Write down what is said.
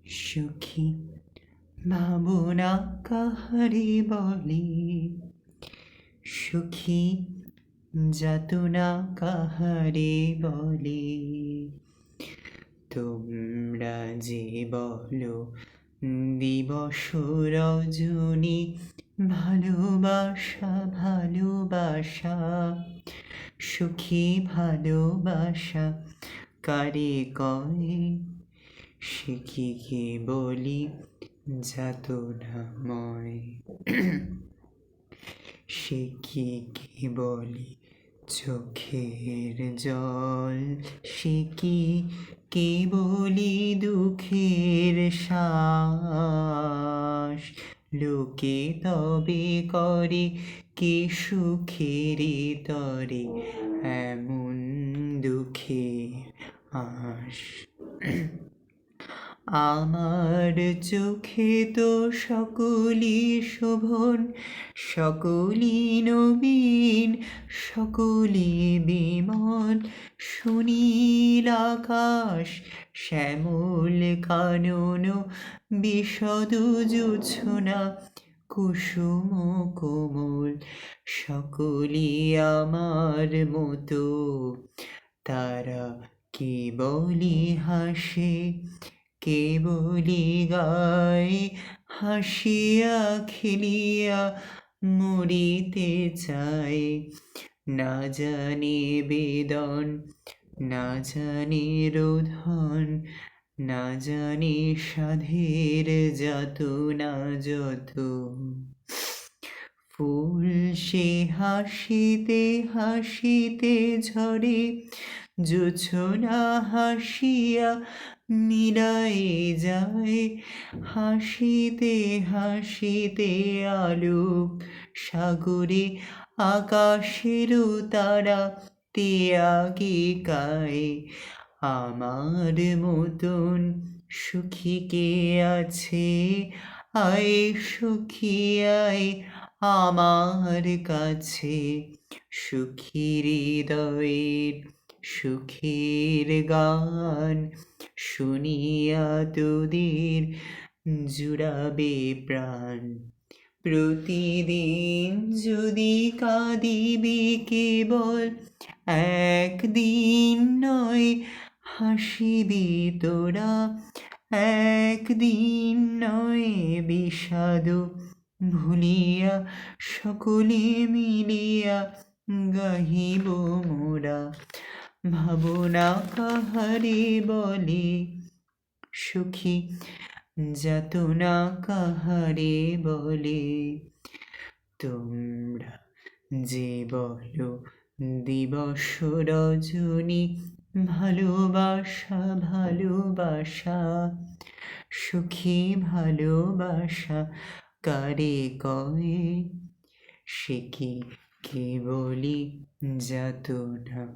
সুখী ভাবনা কাহারে বলে, সুখী যাতনা কাহারে বলে। তোমরা যে বলো দিবস রজনী, ভালোবাসা ভালোবাসা, সুখী ভালোবাসা কারে কয়, সে কি বলি যাতনাময়। সে কি বলি চোখের জল, সে কি বলি দুঃখের শ্বাস। লোকে তবে করে কি সুখের তরে এমন দুঃখের আশ। আমার চোখে তো সকলই শোভন, সকলই নবীন, সকলই বিমল। সুনীল আকাশ, শ্যামল কানন, বিশদ জোছনা, কুসুম কোমল। সকলই আমার মতো, তারা কেবলই হাসে, কেবলই গায়। হাসিয়া খেলিয়া মরিতে চায়, না জানে বেদন, না জানে রোধন, না জানে সাধের যাতনা যত। ফুল সে হাসিতে হাসিতে ঝরে, জোছনা হাসিয়া মিলায়ে যায়। হাসিতে হাসিতে আলোক সাগরে, আকাশেরও তারা তে আগে গায়। আমার মতন সুখী কে আছে, আয় সুখী আয় আমার কাছে। সুখীর হৃদয়ের সুখের গান শুনিয়া তোদের জুড়াবে প্রাণ। প্রতিদিন যদি কাঁদিবি কেবল, একদিন নয় হাসিবি তোরা। একদিন নয় বিষাদ ভুলিয়া, সকলে মিলিয়া গাহিব মোরা। ভাবনা কাহারে বলে, সুখী যাতনা কাহারে বলে। তোমরা যে বলো দিবস রজনী, ভালোবাসা ভালোবাসা, সুখী ভালোবাসা কারে কয়, সে কি বলি যাতনাময়।